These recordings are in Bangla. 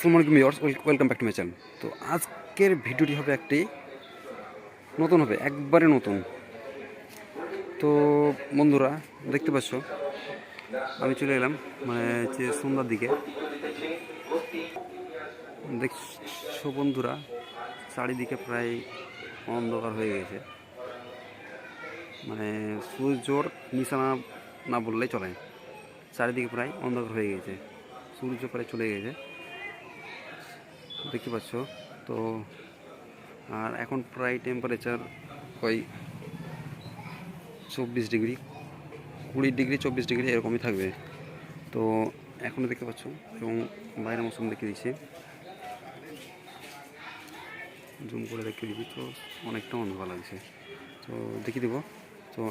আসসালামু আলাইকুম viewers, welcome back to my channel. তো আজকের ভিডিওটি হবে একটি নতুন হবে, একবারে নতুন। তো বন্ধুরা দেখতে পাচ্ছ, আমি চলে এলাম মানে যে সন্ধ্যার দিকে। দেখছো বন্ধুরা, চারিদিকে প্রায় অন্ধকার হয়ে গেছে, মানে সূর্যর নিশানা না বললেই চলে। চারিদিকে প্রায় অন্ধকার হয়ে গেছে, সূর্য প্রায় চলে গেছে, দেখতে পাচ্ছ। তো আর এখন প্রায় টেম্পারেচার ওই 24 ডিগ্রি, 20 ডিগ্রি 24 ডিগ্রি এরকমই থাকবে। তো এখনও দেখতে পাচ্ছ, এবং বাইরের মৌসুম দেখিয়ে দিচ্ছি, জুম করে দেখিয়ে দিচ্ছি। তো অনেকটা ভালো লাগছে, তো দেখিয়ে দেবো। তো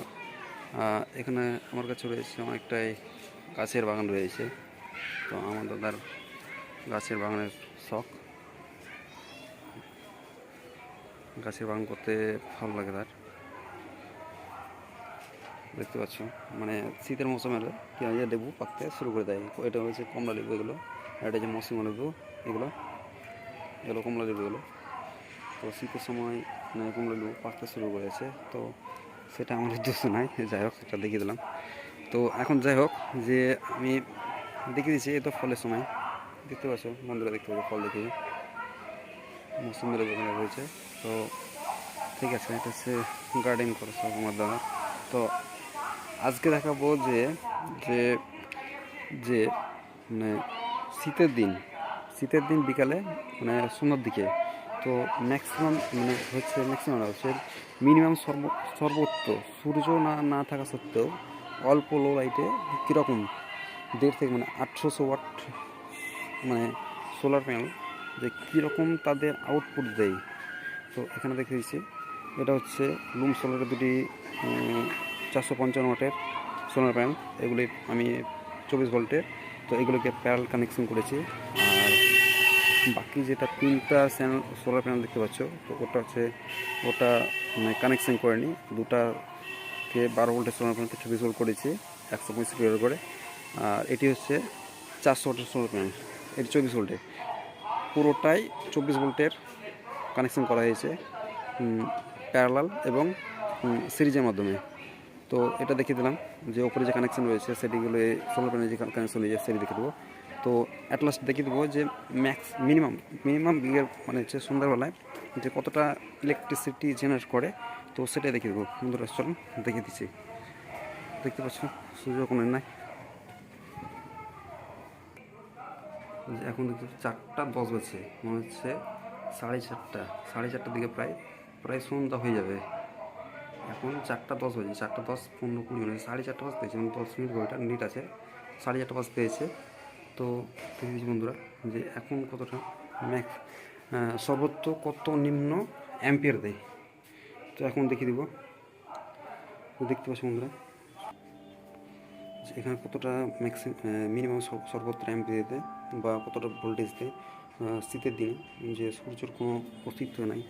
এখানে আমার কাছে রয়েছে অনেকটাই গাছের বাগান রয়েছে। তো আমার দাদার গাছের বাগানের শখ, গাছের বাগান করতে ভালো লাগে তার। দেখতে পাচ্ছ, মানে শীতের মৌসুমে কী হয়, লেবু পাকতে শুরু করে দেয়। এটা হচ্ছে কমলা লেবু, এগুলো। আর এটা হচ্ছে মৌসুমী লেবু, এগুলো কমলা লেবু এগুলো। তো শীতের সময় কমলা লেবু পাকতে শুরু করেছে। তো সেটা আমার উদ্দেশ্য নয়, যাই হোক সেটা দেখিয়ে দিলাম। তো এখন যাই হোক, যে আমি দেখিয়ে দিচ্ছি, এ তো ফলের সময়। দেখতে পাচ্ছ বন্ধুরা, দেখতে পাচ্ছ ফল দেখিয়ে মৌসুমী লেবু এখানে রয়েছে। তো ঠিক আছে, এটা হচ্ছে গার্ডেন করেছে আমার দাদা। তো আজকে দেখাবো যে যে যে মানে শীতের দিন বিকালে, মানে সন্ধ্যার দিকে। তো ম্যাক্সিমাম হচ্ছে মিনিমাম সর্বোচ্চ সূর্য না থাকা সত্ত্বেও অল্প লো লাইটে কীরকম 1.5 থেকে 800 ওয়াট মানে সোলার প্যানেল, যে কীরকম তাদের আউটপুট দেয়। তো এখানে দেখে দিচ্ছি, এটা হচ্ছে লুম সোলারের দুটি 455 ওয়াটের সোলার প্যানেল। এগুলি আমি 24 ভোল্টের। তো এগুলোকে প্যারাল কানেকশন করেছি। আর বাকি যেটা 3টা সোলার প্যানেল দেখতে পাচ্ছ, তো ওটা কানেকশন করেনি। দুটাকে 12 ভোল্টের সোলার প্যানেলকে 24 ভোল্ট করেছি, 165 করে। আর এটি হচ্ছে 400 ওয়াটের সোলার প্যানেল, এটি 24 ভোল্টের। পুরোটাই 24 ভোল্টের কানেকশন করা হয়েছে প্যারালাল এবং সিরিজের মাধ্যমে। তো এটা দেখিয়ে দিলাম, যে ওপরে যে কানেকশন রয়েছে সেটিগুলো সোলার প্যানেল যে কানেকশন রয়েছে সেটি দেখিয়ে দেবো। তো অ্যাট লাস্ট দেখিয়ে দেবো যে মিনিমাম বিয়ের মানে হচ্ছে সন্ধ্যাবেলায় যে কতটা ইলেকট্রিসিটি জেনারেট করে, তো সেটাই দেখিয়ে দেবো। বন্ধুরা চলুন দেখিয়ে দিচ্ছি। দেখতে পাচ্ছ সূর্য কোনো নাই, এখন দেখতে 4টা 10 বাজছে, মনে হচ্ছে 4:30 দিকে প্রায় সন্ধ্যা হয়ে যাবে। এখন 4টা 10 বাজে, 4টা 10, 15, 20, মানে 4:30 বাজতে হয়েছে, 10 মিনিট ঘড়িটা মিনিট আছে, 4:30 বাজতে হয়েছে। তো দেখেছি বন্ধুরা, যে এখন কতটা সর্বোচ্চ কত নিম্ন অ্যাম্পিয়ার দেয়। তো এখন দেখিয়ে দিব। তো দেখতে পাচ্ছি বন্ধুরা, এখানে কতটা মিনিমাম সর্বোচ্চ অ্যাম্পিয়ার দেয় বা কতটা ভোল্টেজ দেয় শীতের দিনে, যে সূর্যের কোনো অস্তিত্ব নাই।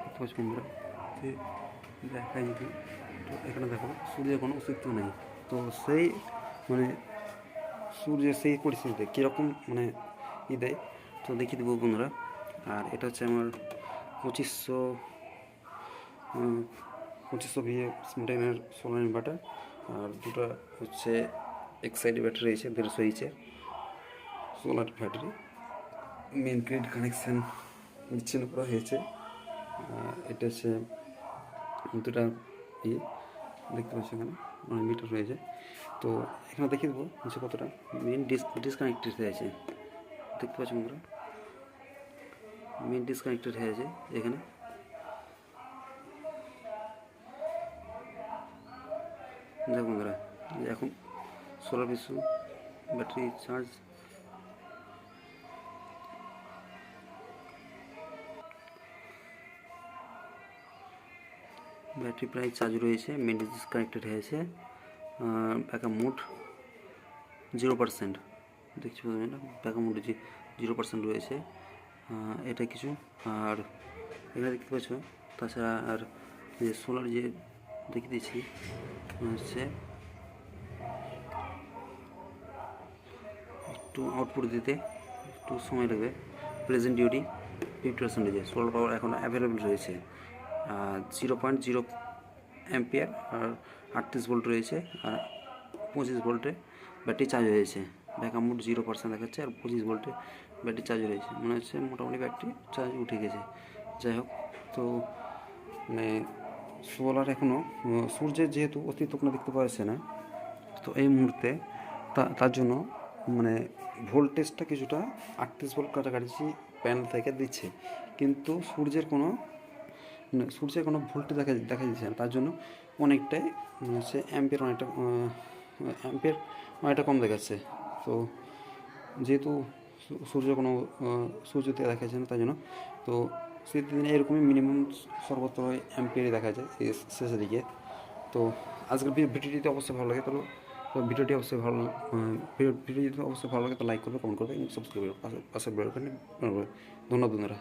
দেখতে পাচ্ছি বন্ধুরা, যে দেখাই যদি, তো এখানে দেখো সূর্যের কোনো অস্তিত্ব নেই। তো সেই সূর্যের সেই পরিস্থিতিতে কীরকম দেয়, তো দেখিয়ে দেবো বন্ধুরা। আর এটা হচ্ছে আমার 2500 ভিএ স্মুটেনের সোলার ইনভার্টার। আর দুটো হচ্ছে এক সাইডে ব্যাটারি রয়েছে 150 ইঞ্চের solar battery. Main grid connection বিচ্ছিন্ন করা হয়েছে। এটা হচ্ছে দুটা দেখতে পাচ্ছি, এখানে মিটার রয়েছে। তো এখানে দেখিয়ে দেবো যে কতটা মেন ডিসকানেক্টেড হয়েছে। দেখতে পাচ্ছি বন্ধুরা, মেন ডিসকানেক্টেড হয়েছে এখানে। দেখো বন্ধুরা, এখন সোলার বিশ্ব ব্যাটারি চার্জ, ব্যাটারি প্রায় চার্জ রয়েছে, মেন ডিসকানেক্টেড হয়েছে। ব্যাকআপ মোড 0%, দেখছি ব্যাকআপ মোড 0% রয়েছে। এটা কিছু। আর এখানে দেখতে পাচ্ছ, তাছাড়া আর যে সোলার যে দেখিয়ে দিচ্ছি হচ্ছে একটু আউটপুট দিতে একটু সময় লাগবে। প্রেজেন্ট ডিউটি 50%, সোলার পাওয়ার এখন অ্যাভেলেবেল রয়েছে 0.0 অ্যাম্পিয়ার আর 38 ভোল্ট রয়েছে, আর 25 ভোল্টে ব্যাটারি চার্জ হয়েছে। ব্যাকআপ মোড 0% দেখাচ্ছে, আর 25 ভোল্টে ব্যাটারি চার্জ হয়েছে। মনে হচ্ছে মোটামুটি ব্যাটারি চার্জ উঠে গেছে। যাই হোক, তো মানে সোলার এখনও সূর্যের যেহেতু অস্তিত্ব কোনো দেখতে পাওয়া যাচ্ছে না, তো এই মুহূর্তে তার জন্য মানে ভোল্টেজটা কিছুটা 38 ভোল্ট কাছাকাছি প্যানেল থেকে দিচ্ছে, কিন্তু সূর্যের কোনো ভোল্টেজ দেখা দিচ্ছে না। তার জন্য অনেকটাই হচ্ছে অ্যাম্পিয়ার অনেকটা কম দেখাচ্ছে। তো যেহেতু সূর্য থেকে দেখা যাচ্ছে না, তাই জন্য তো শীতের দিনে এরকমই মিনিমাম সর্বত্র অ্যাম্পিয়ারই দেখা যায় এই শেষের দিকে। তো আজকের ভিডিওটি অবশ্যই ভালো লাগে, তো ভিডিওটি অবশ্যই ভিডিওটি অবশ্যই ভালো লাগে, তো লাইক করবে, কমেন্ট করবে এবং সাবস্ক্রাইব করবে, পাশে বেল আইকনে ধন্যবাদ বন্ধুরা।